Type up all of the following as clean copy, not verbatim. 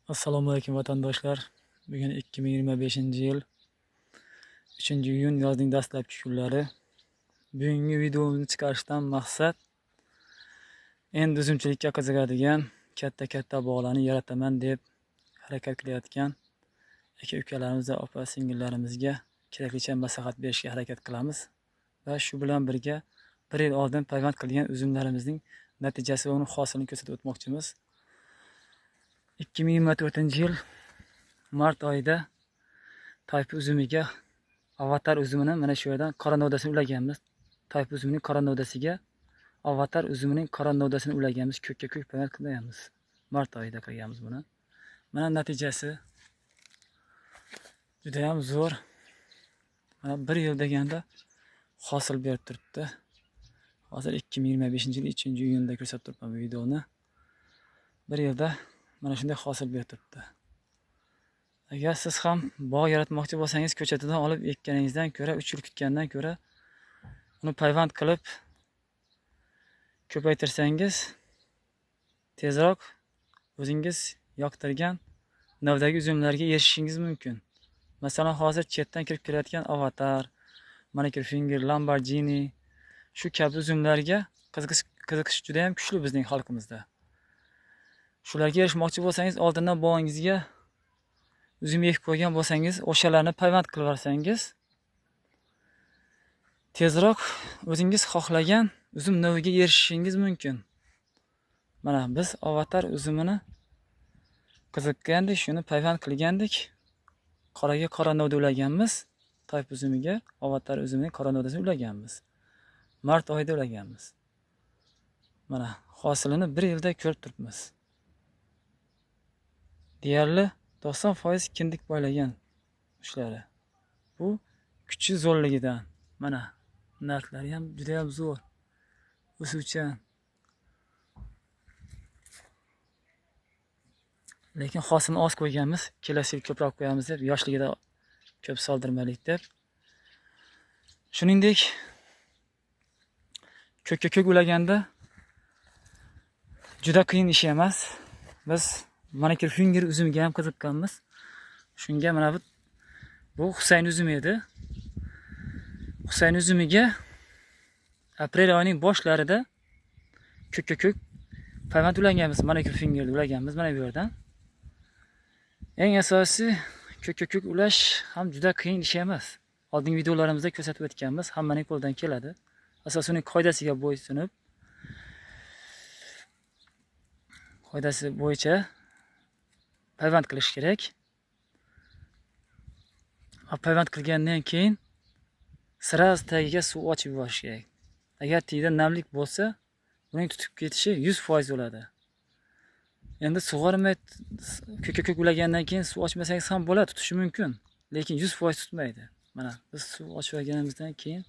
Assalomu alaykum vatandoshlar. Bugun 2025-yil 3-iyun yozning dastlabki kunlari. Bugungi videomizni chiqarishdan maqsad endi uzumchilikka qiziqadigan katta bog'larni yarataman deb harakat qilayotgan aka-ukalarimiz va opa-singillarimizga keraklicha maslahat berishga harakat qilamiz va shu bilan birga 1 yil oldin payvand qilgan uzumlarimizning natijasi va uning hosilini ko'rsatib o'tmoqchimiz. 2024-yil mart oyida tayfa uzumiga avatar uzumini mana shu yerdan qora novdasini ulaganmiz. Tayfa uzumining qora novdasiga avatar uzumining qora novdasini ulaganmiz. Ko'kka ko'k payvand qilganmiz. Mart oyida qilganmiz buni. Mana natijasi juda ham zo'r. Mana 1 yil deganda hosil berib turibdi. Hozir 2025-yil 3-iyunda ko'rsatib turibman bu videoni. 1 yilda mana shunday hosil berib turibdi. Agar siz ham bog' yaratmoqchi bo'lsangiz, ko'chatidan olib ekkaningizdan ko'ra, 3 yil kutgandan ko'ra uni payvand qilib ko'paytirsangiz tezroq o'zingiz yoqtirgan navdagi uzumlarga erishishingiz mumkin. Masalan, hozir chetdan kirib kelayotgan avatar, Manicure Finger, Lamborghini shu kabi uzumlarga qiziqish juda ham kuchli bizning xalqimizda. Shularga erishmoqchi bo'lsangiz, oldindan bog'ingizga uzum ekib qo'ygan bo'lsangiz, o'shalarni payvand qilib olsangiz, tezroq o'zingiz xohlagan uzum naviga erishishingiz mumkin. Mana biz avatar uzumini qiziqqandik, shuni payvand qilgandik. Qoraga qora novda ulaganmiz. Tayfa uzumiga avatar uzumining qora novdasini ulaganmiz. Mart oyida ulaganmiz. Mana hosilini 1 yilda ko'rib turibmiz. Deyarli 90% kindik boylagan ishlari. Bu kuchi zo'rligidan. Mana narxlari ham juda ham zo'r. O'suvchan. Lekin hosilni oz qo'yganmiz. Kelasi yil ko'proq qo'yamiz deb, yoshligida ko'p soldirmaylik deb. Shuningdek, ko'kka ko'k ulaganda juda qiyin ish emas. Biz Manicure Finger uzumiga ham qiziqqanmiz. Shunga mana bu Husayn uzumi edi. Husayn uzumiga aprel oyining boshlarida ko'kka ko'k payvand ulaganmiz. Manicure Finger ulaganmiz mana bu yerdan. Eng asosiy ko'kka ko'k ulash ham juda qiyin ish emas. Oldingi videolarimizda ko'rsatib o'tganmiz, hammaning qo'lidan keladi. Asosan uning qoidasiga bo'ysunib, qoidasi bo'yicha payvand qilish kerak. Payvand qilgandan keyin sirasi tagiga suv ochib yuborish kerak. Agar tagida namlik bo'lsa, uning tutib ketishi 100% bo'ladi. Endi sug'ormay ko'kka ko'k ulagandan keyin suv ochmasangiz ham bo'ladi, tutishi mumkin. Lekin 100% tutmaydi. Mana biz suv ochib olganimizdan keyin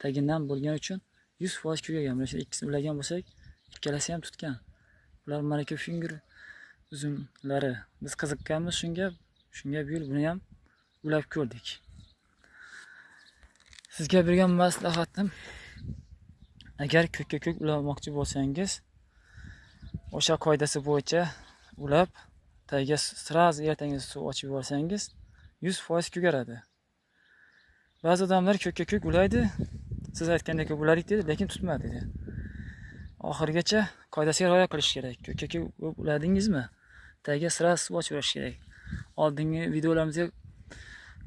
tagidan bo'lgani uchun 100% ko'kagan. Mana shu ikkisini ulagan bo'lsak, ikkalasi ham tutgan. Bular Manicure Finger uzumlari. Biz qiziqqanmiz shunga bu yil buni ham ulab ko'rdik. Sizga bergan maslahatim, agar ko'kka ko'k ulamoqchi bo'lsangiz, o'sha qoidasi bo'yicha ulab, tagiga sirasi ertangi suv ochib yuborsangiz, 100% ko'karadi. Ba'zi odamlar ko'kka ko'k ulaydi, siz aytgandek uladik dedi, lekin tutmadi dedi. Oxirgacha qoidasiga rioya qilish kerak. Ko'kka ko'k uladingizmi? Tagiga sirasi suv ochib yuborish kerak. Oldingi videolarimizda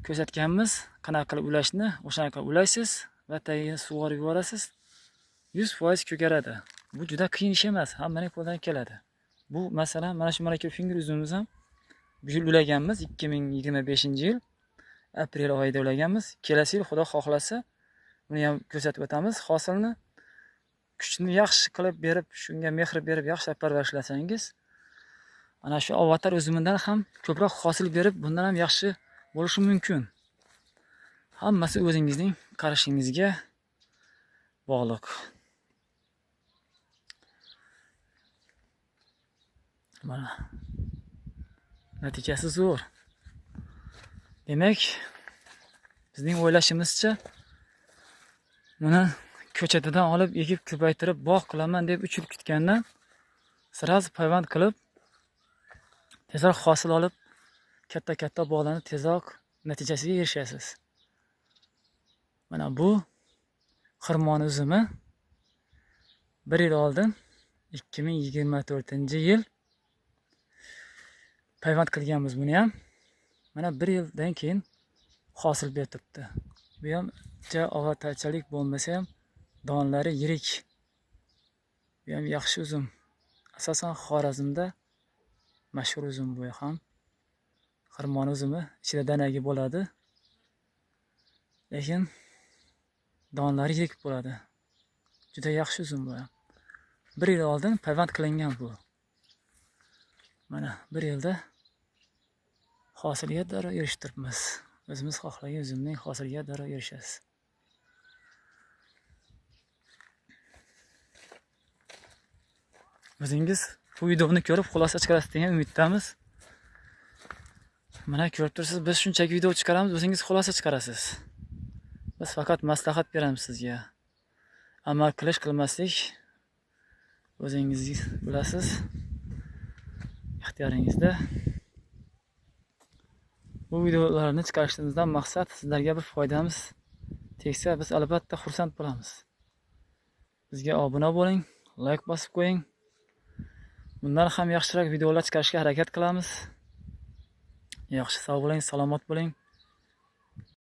ko'rsatganmiz, qanaqa qilib ulashni, o'shanaqa qilib ulaysiz va tagiga sug'orib yuborasiz. 100% ko'karadi. Bu juda qiyin ish emas, hammaning qo'lidan keladi. Bu masalan, mana shu Manicure Finger uzumimiz ham bu yil ulaganmiz, 2025-yil aprel oyida ulaganmiz. Kelasi yil Xudo xohlasa buni ham ko'rsatib o'tamiz. Hosilni kuchni yaxshi qilib berib, shunga mehr berib, yaxshi parvarishlasangiz, ana shu avatar uzumidan ham ko'proq hosil berib, bundan ham yaxshi bo'lishi mumkin. Hammasi o'zingizning qarashingizga bog'liq. Mana natijasi zo'r. Demak, bizning o'ylashimizcha buni ko'chatidan olib ekib ko'paytirib bog' qilaman deb 3 yil kutgandan sirasi payvand qilib tezroq hosil olib, katta bog'larni tezroq natijasiga erishasiz. Mana bu xirmon uzumi 1 yil oldin 2024-yil payvand qilganmiz buni ham. Mana 1 yildan keyin hosil beribdi. Bu ham og'atachalik bo'lmasa ham donlari yirik. Bu ham yaxshi uzum. Asosan Xorazmda mashhur uzum bu ham. Xirmon uzumi ichida danagi bo'ladi. Lekin donlari yirik bo'ladi. Juda yaxshi uzum bu ham. 1 yil oldin payvand qilingan bu. Mana 1 yilda hosilga darrov erishtiribmiz. O'zimiz xohlagan uzumning hosiliga darrov erishasiz. O'zingiz bu videoni ko'rib xulosa chiqarasiz degan umiddamiz. Mana ko'rib tursiz, biz shunchaki video chiqaramiz, o'zingiz xulosa chiqarasiz. Biz faqat maslahat beramiz sizga. Amal qilmaslik o'zingiz bilasiz. Ixtiyoringizda. Bu videolarni chiqarishimizdan maqsad sizlarga bir foydamiz tegsa, biz albatta xursand bo'lamiz. Bizga obuna bo'ling, like bosib qo'ying. Bundan ham yaxshiroq videolar chiqarishga harakat qilamiz. Yaxshi sog' bo'ling, salomat bo'ling.